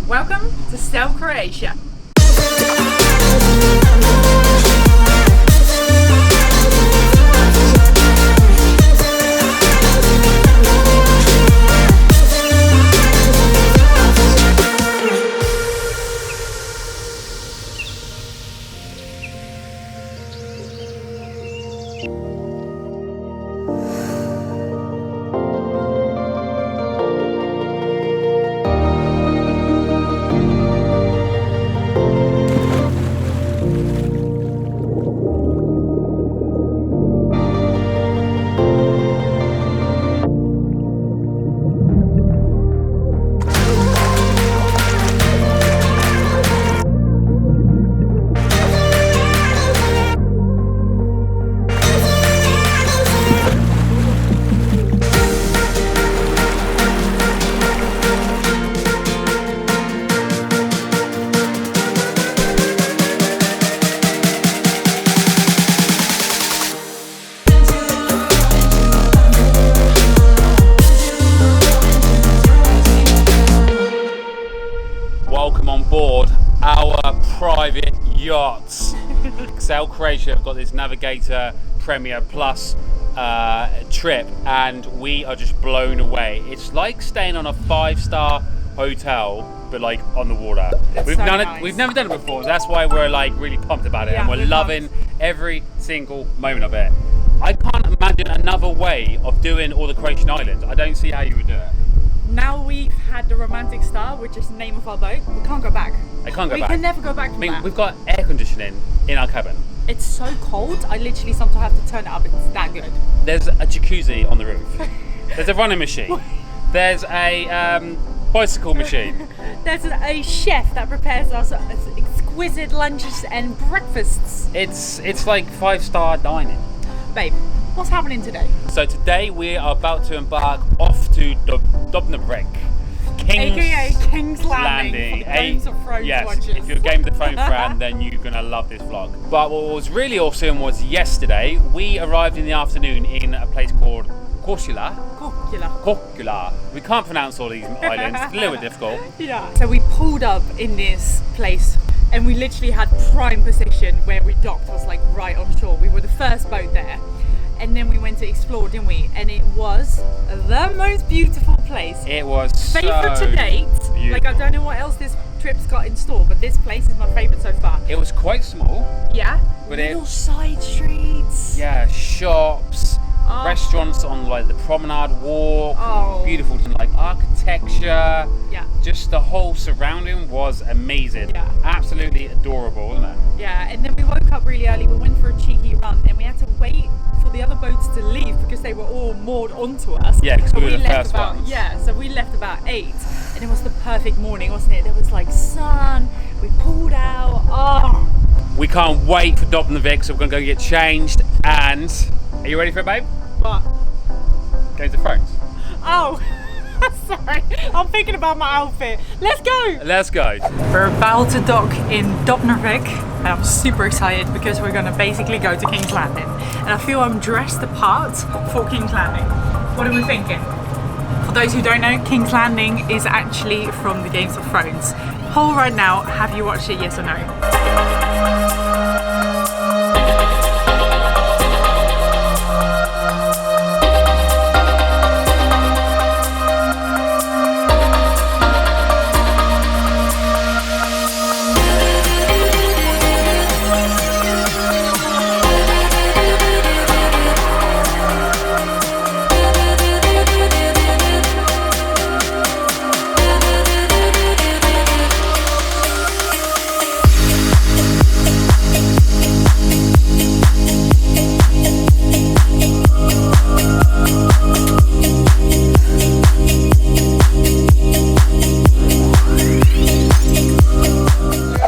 Welcome to South Croatia. Welcome on board our private yachts. South Croatia have got this Navigator Premier Plus trip, and we are just blown away. It's like staying on a 5-star hotel, but like on the water. We've never done it before, so that's why we're like really pumped about it, and we're loving every single moment of it. I can't imagine another way of doing all the Croatian islands. I don't see how you would do it. Now we've had the romantic star, which is the name of our boat. We can't go back. I can't go back. We can never go back from that. We've got air conditioning in our cabin. It's so cold, I literally sometimes have to turn it up. It's that good. There's a jacuzzi on the roof. There's a running machine. There's a bicycle machine. There's a chef that prepares us exquisite lunches and breakfasts. It's like 5-star dining. Babe, what's happening today? So today we are about to embark off to Dubrovnik, aka King's Landing. For the Games of Thrones watchers. If you're a Game of Thrones fan, then you're gonna love this vlog. But what was really awesome was yesterday we arrived in the afternoon in a place called Korčula. We can't pronounce all these islands. It's a little bit difficult. Yeah. So we pulled up in this place, and we literally had prime position where we docked was like right on shore. We were the first boat there. And then we went to explore, didn't we? And it was the most beautiful place. It was favorite so to date. Beautiful. Like, I don't know what else this trip's got in store, but this place is my favorite so far. It was quite small. Yeah. But little side streets. Yeah, shops, restaurants on like the promenade walk. Oh. Beautiful, like architecture. Yeah. Just the whole surrounding was amazing. Yeah. Absolutely adorable, wasn't it? Yeah. And then we woke up really early. We went for a cheeky run, and we had to wait for the other boats to leave because they were all moored onto us. Yeah, because we were the first ones. Yeah, so we left about 8, and it was the perfect morning, wasn't it? There was like sun. We pulled out. Oh. We can't wait for Dubrovnik, so we're gonna go get changed. And are you ready for it, babe? What? Games of Thrones. Oh, sorry. I'm thinking about my outfit. Let's go. Let's go. We're about to dock in Dubrovnik, and I'm super excited because we're gonna basically go to King's Landing. And I feel I'm dressed apart for King's Landing. What are we thinking? For those who don't know, King's Landing is actually from the Games of Thrones. Poll right now, have you watched it, yes or no?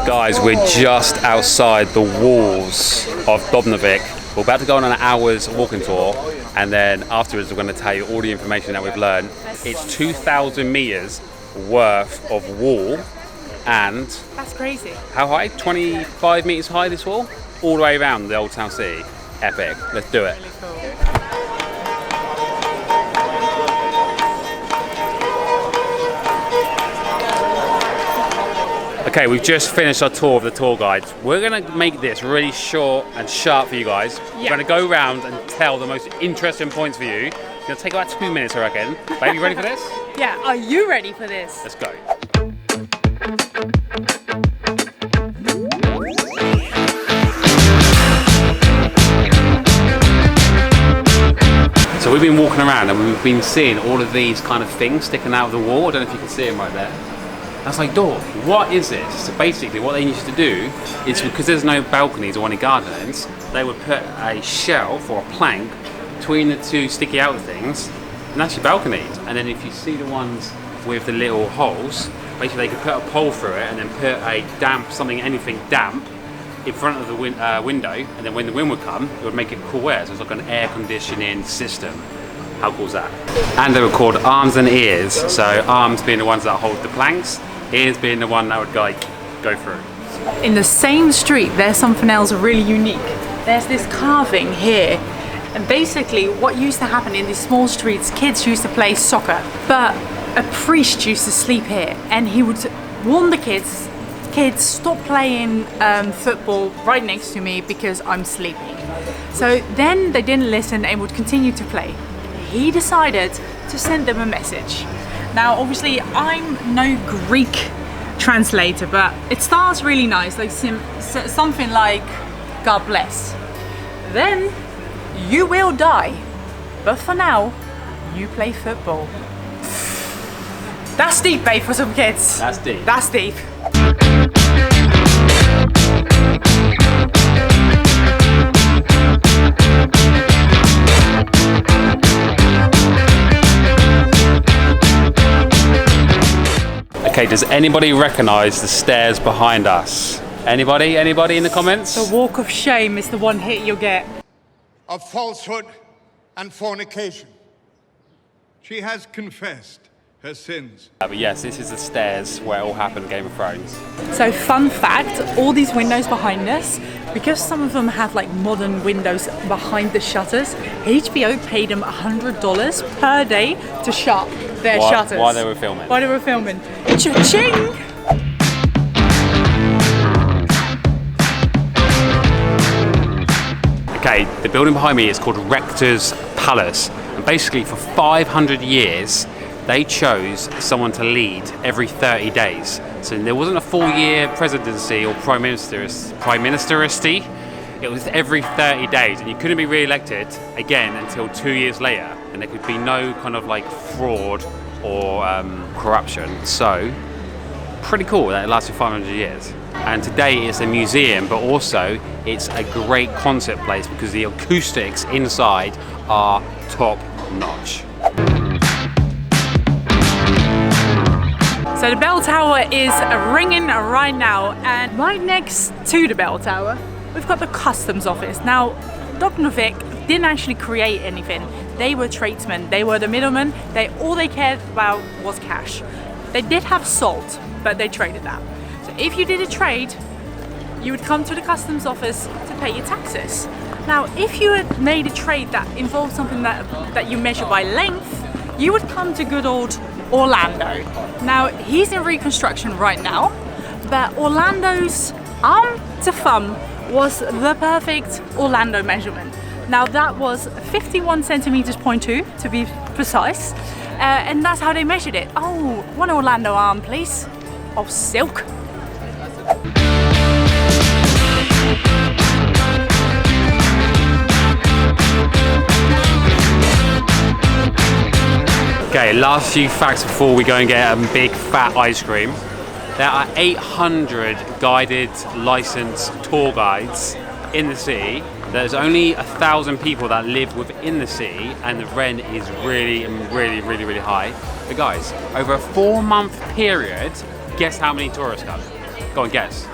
Guys, we're just outside the walls of Dubrovnik. We're about to go on an hour's walking tour, and then afterwards we're going to tell you all the information that we've learned. It's 2,000 meters worth of wall, and That's crazy. how high? 25 meters high, this wall, all the way around the Old Town Sea. Epic. Let's do it. Really cool. Okay, we've just finished our tour of the tour guides. We're going to make this really short and sharp for you guys. We're going to go around and tell the most interesting points for you. It's going to take about 2 minutes, I reckon. Babe, you ready for this? Yeah, are you ready for this? Let's go. So we've been walking around and we've been seeing all of these kind of things sticking out of the wall. I don't know if you can see them right there. That's like, door, what is this? So basically what they used to do is, because there's no balconies or any gardens, they would put a shelf or a plank between the two sticky out things, and that's your balconies. And then if you see the ones with the little holes, basically they could put a pole through it and then put a anything damp in front of the window, and then when the wind would come, it would make it cool air. So it's like an air conditioning system. How cool is that? And they were called arms and ears. So arms being the ones that hold the planks, ears being the one that would go through. In the same street, there's something else really unique. There's this carving here. And basically what used to happen in these small streets, kids used to play soccer, but a priest used to sleep here, and he would warn the kids, stop playing football right next to me because I'm sleeping. So then they didn't listen and would continue to play. He decided to send them a message. Now obviously I'm no Greek translator, but it starts really nice, like something like God bless. Then you will die, but for now you play football. That's deep, babe, for some kids. That's deep. That's deep. Okay, does anybody recognise the stairs behind us? Anybody in the comments? The walk of shame is the one hit you'll get. Of falsehood and fornication. She has confessed her sins. But yes, this is the stairs where it all happened in Game of Thrones. So fun fact, all these windows behind us, because some of them have like modern windows behind the shutters, HBO paid them $100 per day to shut their shutters. While they were filming. While they were filming. Cha-ching! Okay, the building behind me is called Rectors Palace. And basically for 500 years, they chose someone to lead every 30 days. So there wasn't a full-year presidency or prime ministeristy. It was every 30 days, and you couldn't be re-elected again until 2 years later. And there could be no kind of like fraud or corruption. So pretty cool that it lasted 500 years. And today it's a museum, but also it's a great concert place because the acoustics inside are top notch. So the bell tower is ringing right now, and right next to the bell tower we've got the customs office. Now Dubrovnik didn't actually create anything. They were tradesmen, they were the middlemen, all they cared about was cash. They did have salt, but they traded that. So if you did a trade, you would come to the customs office to pay your taxes. Now if you had made a trade that involved something that you measure by length, you would come to good old Orlando. Now he's in reconstruction right now, but Orlando's arm to thumb was the perfect Orlando measurement. Now that was 51 centimeters 0.2 to be precise, and that's how they measured it. Oh, one Orlando arm please, of silk. Okay, last few facts before we go and get a big fat ice cream. There are 800 guided, licensed tour guides in the city. There's only 1,000 people that live within the city, and the rent is really high. But guys, over a 4-month period, guess how many tourists come? Go and guess.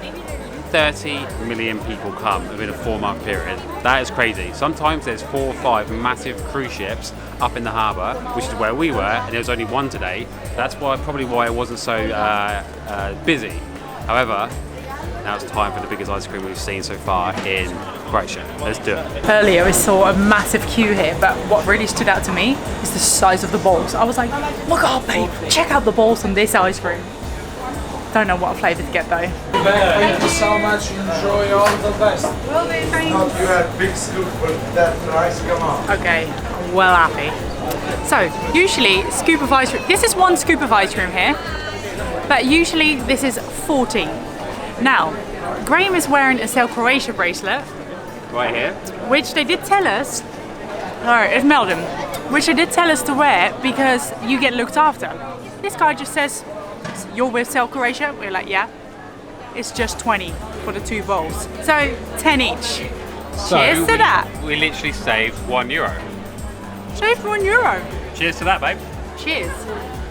30 million people come within a 4-month period. That is crazy. Sometimes there's 4 or 5 massive cruise ships up in the harbour, which is where we were, and there was only one today. That's probably why it wasn't so busy. However, now it's time for the biggest ice cream we've seen so far in Croatia. Let's do it. Earlier I saw a massive queue here, but what really stood out to me is the size of the balls. I was like, look out babe, check out the balls on this ice cream. Don't know what flavour to get though. Thank you so much. Enjoy all the best. Will do, thanks. Hope you had big scoop for that price. Come on. Okay, well happy. So, usually scoop of ice cream, this is one scoop of ice cream here, but usually this is 40. Now, Graham is wearing a Sail Croatia bracelet, Right here. which they did tell us, it's Melbourne, which they did tell us to wear because you get looked after. This guy just says, you're with Sail Croatia? We're like, yeah. It's just 20 for the 2 bowls. So, 10 each. Cheers to that. We literally saved €1. Save €1. Cheers to that, babe. Cheers.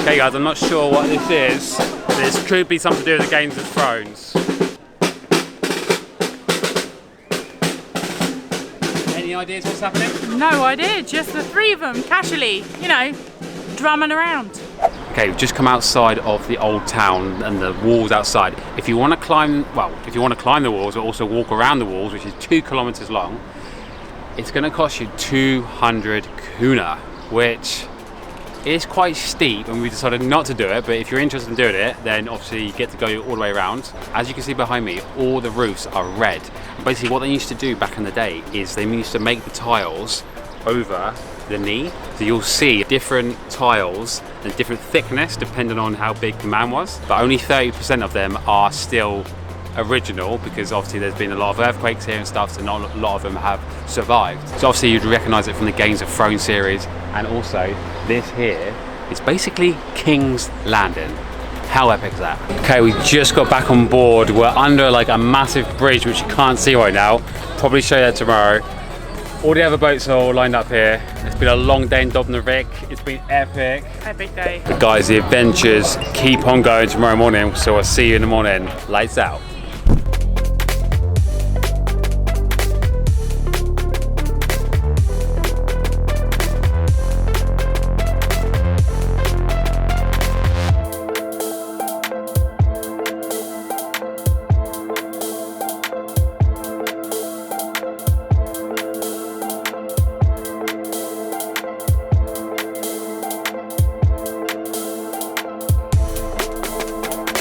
Okay guys, I'm not sure what this is. This could be something to do with the Games of Thrones. Any ideas what's happening? No idea, just the 3 of them, casually, you know, drumming around. Okay, we've just come outside of the old town and the walls outside. If you want to climb, if you want to climb the walls but also walk around the walls, which is 2 kilometers long, it's going to cost you 200 kuna, which is quite steep, and we decided not to do it. But if you're interested in doing it, then obviously you get to go all the way around. As you can see behind me, all the roofs are red. And basically what they used to do back in the day is they used to make the tiles over the knee, so you'll see different tiles and different thickness depending on how big the man was, but only 30% of them are still original, because obviously there's been a lot of earthquakes here and stuff, so not a lot of them have survived. So obviously you'd recognize it from the Games of Thrones series, and also this here is basically King's Landing. How epic is that? Okay, we just got back on board. We're under like a massive bridge which you can't see right now. Probably show you that tomorrow. All the other boats are all lined up here. It's been a long day in Dubrovnik. It's been epic. Epic day. Guys, the adventures keep on going tomorrow morning, so I'll see you in the morning. Lights out.